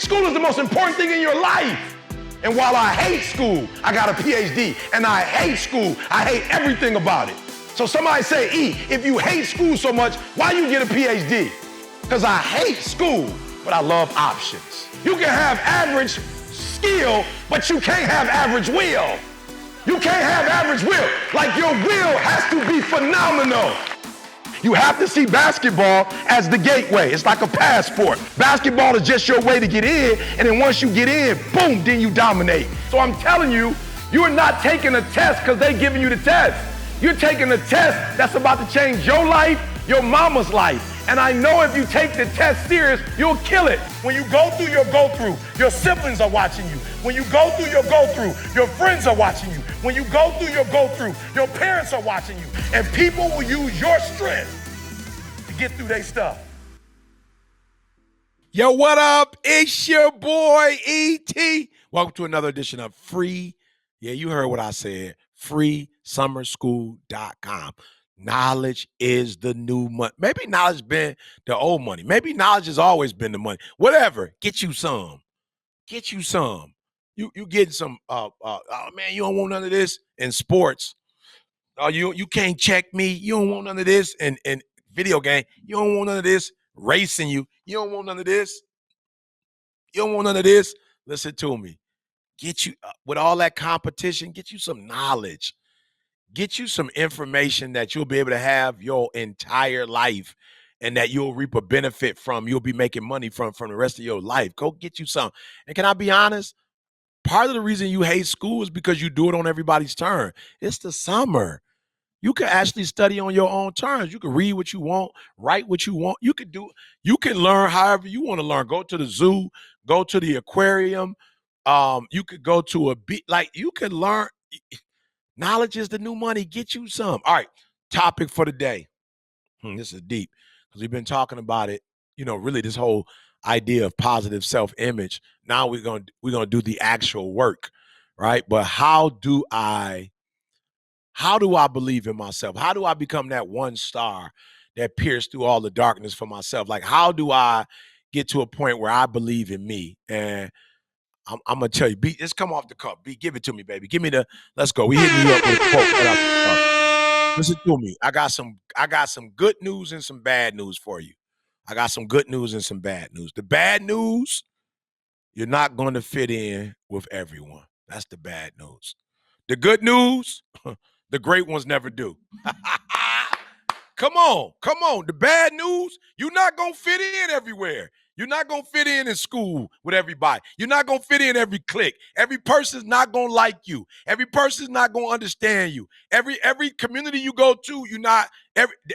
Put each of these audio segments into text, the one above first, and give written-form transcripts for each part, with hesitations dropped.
School is the most important thing in your life. And while I hate school, I got a PhD. And I hate school. I hate everything about it. So somebody say, E, if you hate school so much, why you get a PhD? Because I hate school, but I love options. You can have average skill, but you can't have average will. You can't have average will. Like your will has to be phenomenal. You have to see basketball as the gateway. It's like a passport. Basketball is just your way to get in, and then once you get in, boom, then you dominate. So I'm telling you, you're not taking a test because they're giving you the test. You're taking a test that's about to change your life, your mama's life. And I know if you take the test serious, you'll kill it. When you go through your go-through, your siblings are watching you. When you go through your go-through, your friends are watching you. When you go through your go-through, your parents are watching you. And people will use your strength to get through their stuff. Yo, what up? It's your boy, E.T. Welcome to another edition of Free, yeah, you heard what I said, freesummerschool.com. Knowledge is the new money. Maybe knowledge been the old money. Maybe knowledge has always been the money. Whatever, get you some. Get you some. You getting some, oh man, you don't want none of this in sports. Oh, you can't check me. You don't want none of this in video game. You don't want none of this racing you. You don't want none of this. You don't want none of this. Listen to me. Get you, with all that competition, get you some knowledge. Get you some information that you'll be able to have your entire life and that you'll reap a benefit from. You'll be making money from the rest of your life. Go get you some. And can I be honest? Part of the reason you hate school is because you do it on everybody's turn. It's the summer. You can actually study on your own terms. You can read what you want, write what you want. You can learn however you want to learn. Go to the zoo, go to the aquarium. You could go to a beach. Like, you can learn. Knowledge is the new money. Get you some. All right, topic for the day. This is deep because we've been talking about it, really this whole idea of positive self-image. Now we're gonna do the actual work, right? But how do I believe in myself? How do I become that one star that pierced through all the darkness for myself? Like, how do I get to a point where I believe in me? And I'm gonna tell you, B, just come off the cup. B, give it to me, baby. Give me let's go. We hitting you up with a quote right off the cup. Listen to me. I got some good news and some bad news for you. I got some good news and some bad news. The bad news, you're not going to fit in with everyone. That's the bad news. The good news, the great ones never do. Come on. The bad news, you're not going to fit in everywhere. You're not going to fit in school with everybody. You're not going to fit in every clique. Every person's not going to like you. Every person's not going to understand you. Every community you go to,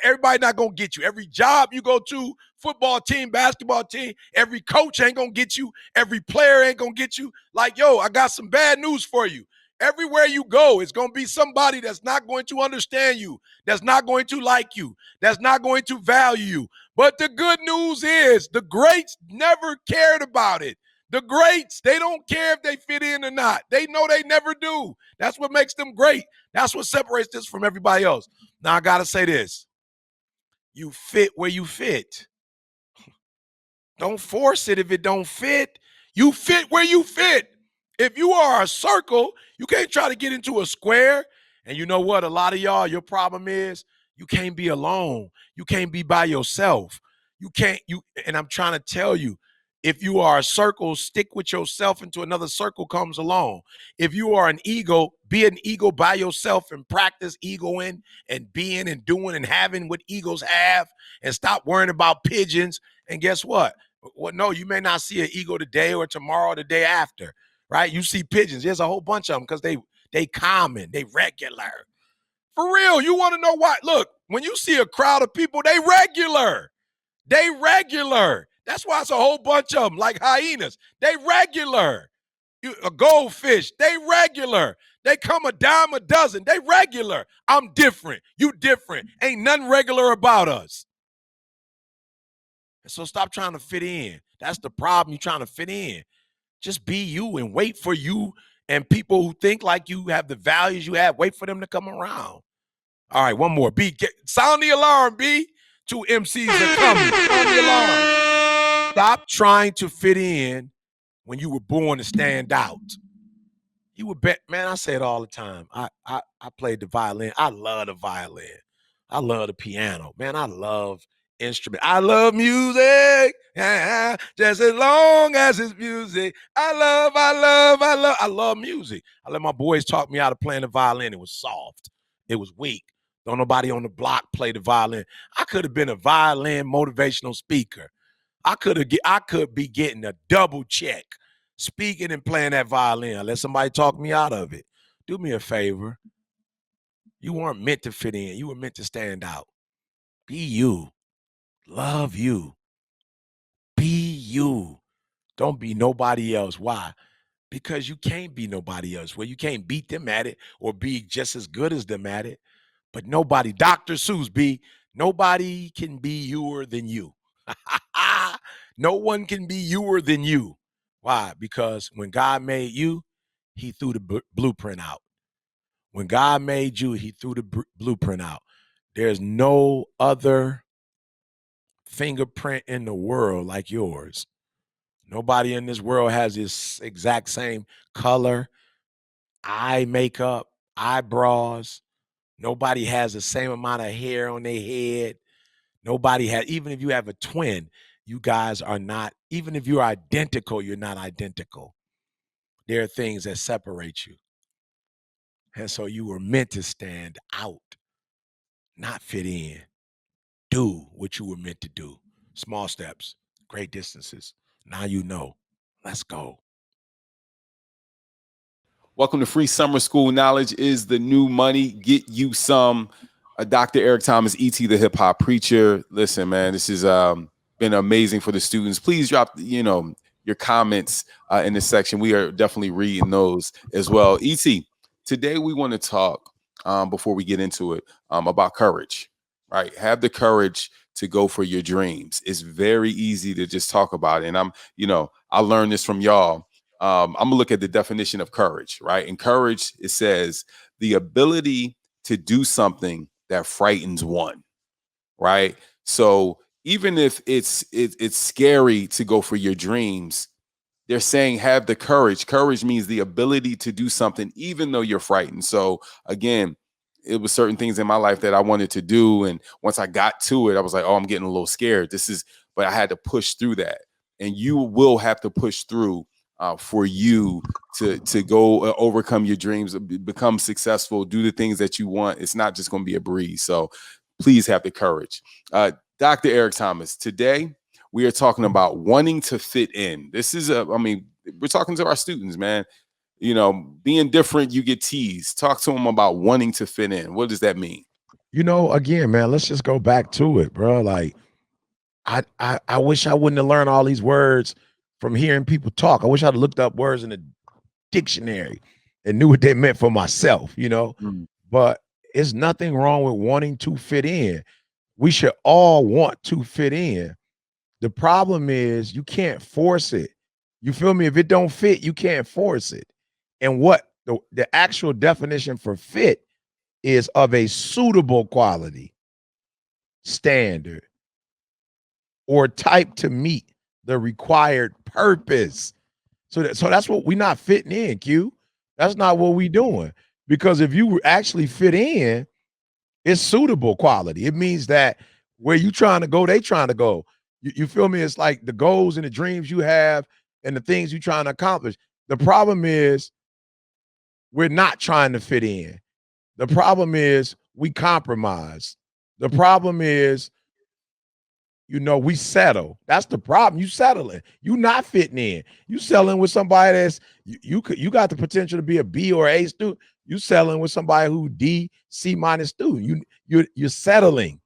everybody not going to get you. Every job you go to, football team, basketball team, every coach ain't going to get you. Every player ain't going to get you. Like, yo, I got some bad news for you. Everywhere you go, it's going to be somebody that's not going to understand you, that's not going to like you, that's not going to value you. But the good news is the greats never cared about it. The greats, they don't care if they fit in or not. They know they never do. That's what makes them great. That's what separates this from everybody else. Now, I got to say this. You fit where you fit. Don't force it if it don't fit. You fit where you fit. If you are a circle, you can't try to get into a square. And you know what? A lot of y'all, your problem is you can't be alone. You can't be by yourself. And I'm trying to tell you, if you are a circle, stick with yourself until another circle comes along. If you are an ego, be an ego by yourself and practice egoing and being and doing and having what egos have and stop worrying about pigeons. And guess what? Well, no, you may not see an ego today or tomorrow or the day after. Right? You see pigeons. There's a whole bunch of them because they common, they regular. For real, you want to know why? Look, when you see a crowd of people, they regular. They regular. That's why it's a whole bunch of them, like hyenas. They regular. A goldfish, they regular. They come a dime a dozen. They regular. I'm different. You different. Ain't nothing regular about us. So stop trying to fit in. That's the problem. You're trying to fit in. Just be you and wait for you and people who think like you have the values you have. Wait for them to come around. All right, one more. B, sound the alarm, B. 2 MCs are coming. Sound the alarm. Stop trying to fit in when you were born to stand out. You would bet, man, I say it all the time. I played the violin. I love the violin. I love the piano. Man, I love instrument. I love music. Just as long as it's music. I love music. I let my boys talk me out of playing the violin. It was soft. It was weak. Don't nobody on the block play the violin. I could have been a violin motivational speaker. I could be getting a double check speaking and playing that violin. Let somebody talk me out of it. Do me a favor. You weren't meant to fit in. You were meant to stand out. Be you. Love you. Be you. Don't be nobody else. Why? Because you can't be nobody else. Well, you can't beat them at it or be just as good as them at it. But nobody, Dr. Seuss, nobody can be youer than you. No one can be youer than you. Why? Because when God made you, he threw the blueprint out. When God made you, he threw the blueprint out. There's no other fingerprint in the world like yours. Nobody in this world has this exact same color, eye makeup, eyebrows. Nobody has the same amount of hair on their head. Nobody has, even if you have a twin, you guys are not, even if you're identical, you're not identical. There are things that separate you. And so you were meant to stand out, not fit in. Do what you were meant to do. Small steps, great distances. Now you know. Let's go. Welcome to Free Summer School. Knowledge is the new money. Get you some. Dr. Eric Thomas, E.T. the Hip Hop Preacher. Listen, man, this has been amazing for the students. Please drop, your comments in this section. We are definitely reading those as well. E.T., today we want to talk, before we get into it, about courage, right? Have the courage to go for your dreams. It's very easy to just talk about it. And I learned this from y'all. I'm gonna look at the definition of courage, right? And courage, it says the ability to do something that frightens one, right? So even if it's scary to go for your dreams, they're saying have the courage. Courage means the ability to do something even though you're frightened. So again, it was certain things in my life that I wanted to do, and once I got to it, I was like, oh, I'm getting a little scared. But I had to push through that, and you will have to push through for you to go overcome your dreams, become successful, do the things that you want. It's not just going to be a breeze. So please have the courage. Dr. Eric Thomas, today we are talking about wanting to fit in. This is we're talking to our students, man. Being different, you get teased. Talk to them about wanting to fit in. What does that mean? Again, man, let's just go back to it, bro. Like, I wish I wouldn't have learned all these words from hearing people talk. I wish I'd looked up words in the dictionary and knew what they meant for myself, But it's nothing wrong with wanting to fit in. We should all want to fit in. The problem is you can't force it. You feel me? If it don't fit, you can't force it. And what the actual definition for fit is of a suitable quality, standard, or type to meet the required purpose. So that's what we're not fitting in, Q. That's not what we're doing. Because if you actually fit in, it's suitable quality. It means that where you trying to go, they trying to go. You feel me? It's like the goals and the dreams you have and the things you're trying to accomplish. The problem is we're not trying to fit in. The problem is we compromise. The problem is, we settle. That's the problem. You settling. You not fitting in. You selling with somebody that's you got the potential to be a B or A student. You selling with somebody who D, C minus student. You're settling.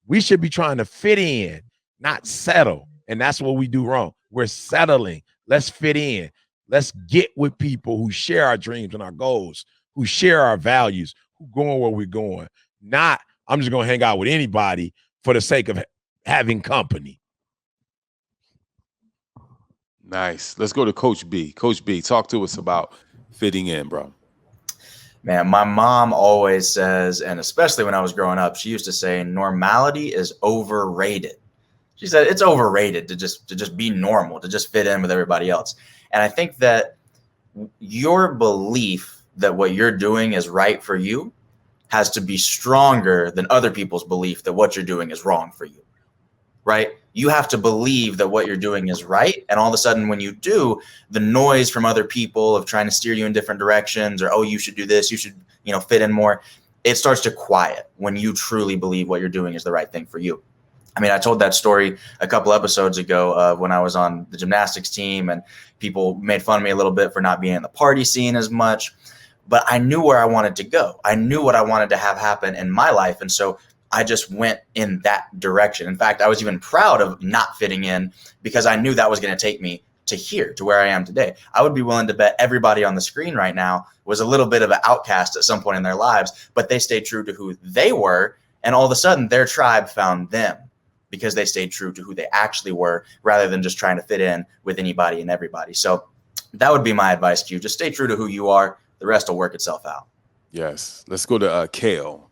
We should be trying to fit in, not settle. And that's what we do wrong. We're settling. Let's fit in. Let's get with people who share our dreams and our goals, who share our values, who going where we're going. Not, I'm just going to hang out with anybody for the sake of having company. Nice. Let's go to Coach B. Coach B, talk to us about fitting in, bro. Man, my mom always says, and especially when I was growing up, she used to say, normality is overrated. She said it's overrated to just be normal, to just fit in with everybody else. And I think that your belief that what you're doing is right for you has to be stronger than other people's belief that what you're doing is wrong for you, right? You have to believe that what you're doing is right. And all of a sudden, when you do, the noise from other people of trying to steer you in different directions, or, oh, you should do this, you should, fit in more, it starts to quiet when you truly believe what you're doing is the right thing for you. I mean, I told that story a couple episodes ago when I was on the gymnastics team, and people made fun of me a little bit for not being in the party scene as much. But I knew where I wanted to go. I knew what I wanted to have happen in my life. And so I just went in that direction. In fact, I was even proud of not fitting in because I knew that was going to take me to here, to where I am today. I would be willing to bet everybody on the screen right now was a little bit of an outcast at some point in their lives, but they stayed true to who they were. And all of a sudden, their tribe found them because they stayed true to who they actually were, rather than just trying to fit in with anybody and everybody. So that would be my advice to you. Just stay true to who you are. The rest will work itself out. Yes. Let's go to Kale.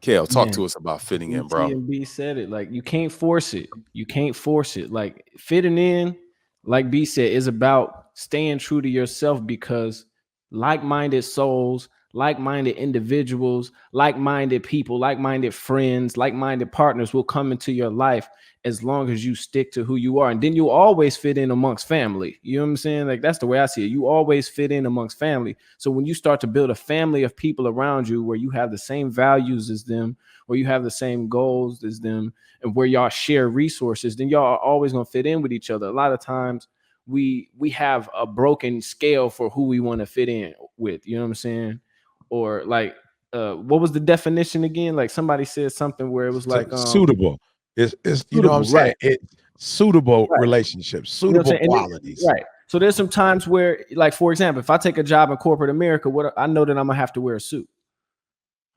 Kale, talk to us about fitting in, bro. B said it. Like, you can't force it. You can't force it. Like, fitting in, like B said, is about staying true to yourself, because like-minded souls, like-minded individuals, like-minded people, like-minded friends, like-minded partners will come into your life as long as you stick to who you are. And then you'll always fit in amongst family. You know what I'm saying? Like, that's the way I see it. You always fit in amongst family. So when you start to build a family of people around you where you have the same values as them, where you have the same goals as them, and where y'all share resources, then y'all are always going to fit in with each other. A lot of times we have a broken scale for who we want to fit in with. You know what I'm saying? Or like, what was the definition again? Like, somebody said something where it was like suitable. It's suitable, you know what I'm saying? right. It's suitable relationships, suitable qualities. Right. So there's some times where, like, for example, if I take a job in corporate America, what I know that I'm gonna have to wear a suit.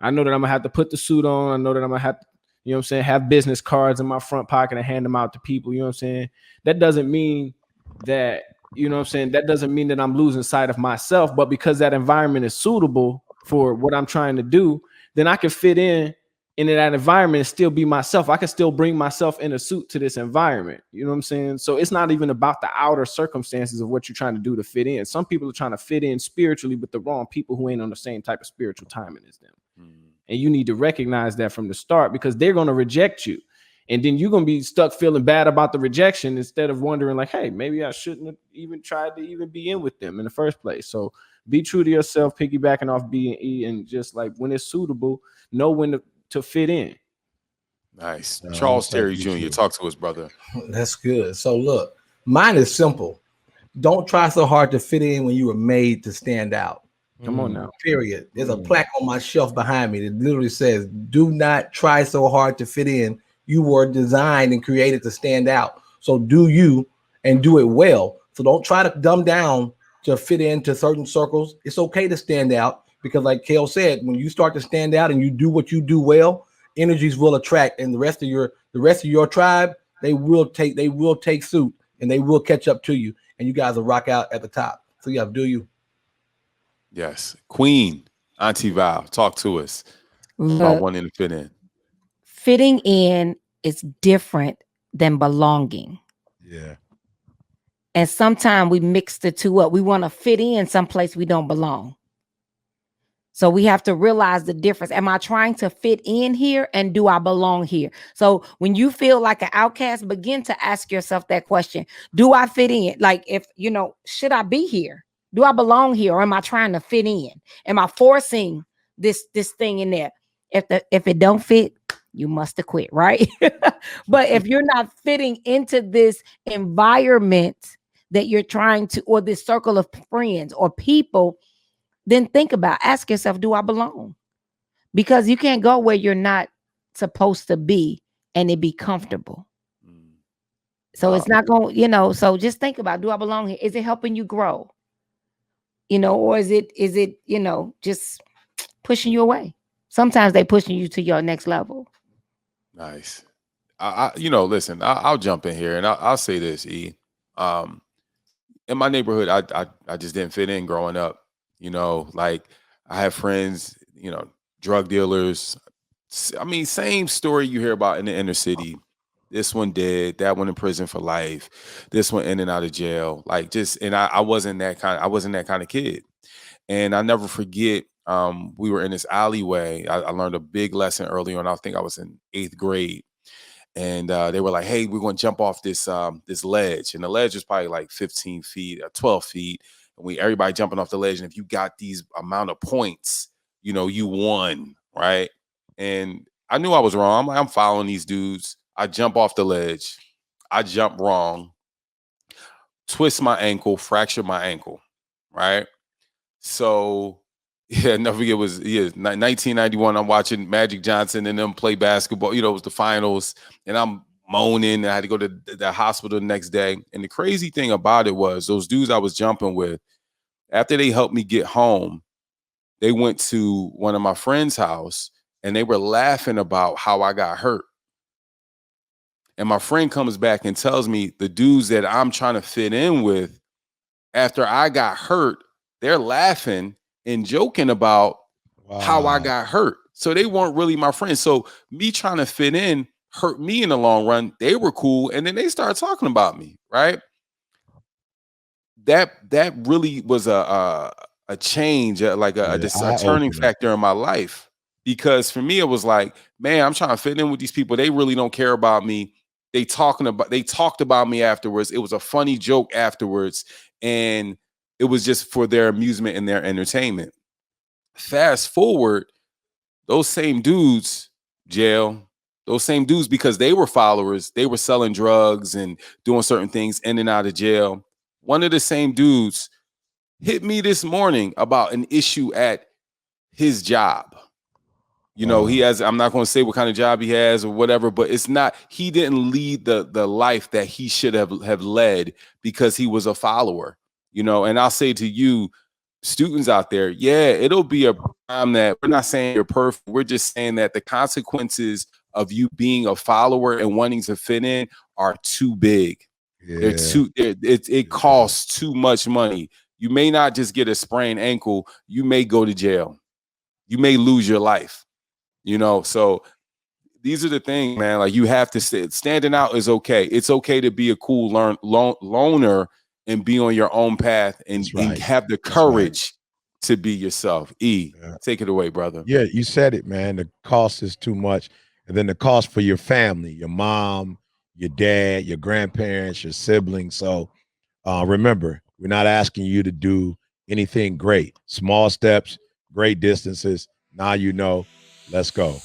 I know that I'm gonna have to put the suit on. I know that I'm gonna have to, you know what I'm saying, have business cards in my front pocket and hand them out to people. You know what I'm saying? That doesn't mean that, you know what I'm saying, that doesn't mean that I'm losing sight of myself, but because that environment is suitable for what I'm trying to do, then I can fit in that environment and still be myself. I can still bring myself in a suit to this environment. You know what I'm saying? So it's not even about the outer circumstances of what you're trying to do to fit in. Some people are trying to fit in spiritually with the wrong people who ain't on the same type of spiritual timing as them. And you need to recognize that from the start, because they're going to reject you. And then you're going to be stuck feeling bad about the rejection instead of wondering like, hey, maybe I shouldn't have even tried to even be in with them in the first place. So be true to yourself, piggybacking off B and E, and just like when it's suitable, know when to fit in. Nice. Charles Terry Jr., talk to us, brother. That's good. So look, mine is simple. Don't try so hard to fit in when you were made to stand out. Come on now. Period. There's a plaque on my shelf behind me that literally says, do not try so hard to fit in. You were designed and created to stand out. So do you, and do it well. So don't try to dumb down to fit into certain circles. It's okay to stand out, because like Kale said, when you start to stand out and you do what you do well, energies will attract, and the rest of your tribe, they will take suit, and they will catch up to you, and you guys will rock out at the top. So yeah, do you. Yes. Queen, Auntie Val, talk to us about wanting to fit in. Fitting in is different than belonging. Yeah. And sometimes we mix the two up. We want to fit in someplace we don't belong. So we have to realize the difference. Am I trying to fit in here, and do I belong here? So when you feel like an outcast, begin to ask yourself that question. Do I fit in? Like, if, should I be here? Do I belong here, or am I trying to fit in? Am I forcing this thing in there? If it don't fit, you must have quit, right? But if you're not fitting into this environment that you're trying to, or this circle of friends or people, then ask yourself, do I belong? Because you can't go where you're not supposed to be and it be comfortable. So it's not going, so just think about, do I belong here? Is it helping you grow? Or is it, just pushing you away? Sometimes they pushing you to your next level. Nice. Listen, I'll jump in here and I'll say this, E. In my neighborhood, I just didn't fit in growing up. Like, I have friends, drug dealers. I mean, same story you hear about in the inner city. This one dead. That one in prison for life. This one in and out of jail. Like and I wasn't that kind of kid. And I never forget. We were in this alleyway. I learned a big lesson early on. I think I was in 8th grade. And they were like, "Hey, we're going to jump off this ledge." And the ledge was probably like 15 feet or 12 feet. And everybody jumping off the ledge. And if you got these amount of points, you won, right? And I knew I was wrong. I'm following these dudes. I jump off the ledge. I jump wrong. Twist my ankle, fracture my ankle, right? So, yeah, never forget, it was 1991. I'm watching Magic Johnson and them play basketball. It was the finals, and I'm moaning. And I had to go to the hospital the next day. And the crazy thing about it was those dudes I was jumping with, after they helped me get home, they went to one of my friend's house, and they were laughing about how I got hurt. And my friend comes back and tells me the dudes that I'm trying to fit in with, after I got hurt, they're laughing and joking about how I got hurt. So they weren't really my friends. So me trying to fit in hurt me in the long run. They were cool. And then they started talking about me, right? That really was a change, like a turning factor in my life. Because for me, it was like, man, I'm trying to fit in with these people. They really don't care about me. They talked about me afterwards. It was a funny joke afterwards. And it was just for their amusement and their entertainment. Fast forward, those same dudes, jail, those same dudes, because they were followers, they were selling drugs and doing certain things in and out of jail. One of the same dudes hit me this morning about an issue at his job. He has, I'm not going to say what kind of job he has or whatever, but he didn't lead the life that he should have led because he was a follower, and I'll say to you, students out there, yeah, it'll be a time that we're not saying you're perfect. We're just saying that the consequences of you being a follower and wanting to fit in are too big. Yeah. It costs too much money. You may not just get a sprained ankle. You may go to jail. You may lose your life. So these are the things, man. Like, you have to standing out is okay. It's okay to be a cool loner and be on your own path and have the courage to be yourself. Take it away, brother. Yeah, you said it, man. The cost is too much. And then the cost for your family, your mom, your dad, your grandparents, your siblings. So remember, we're not asking you to do anything great. Small steps, great distances. Now you know. Let's go.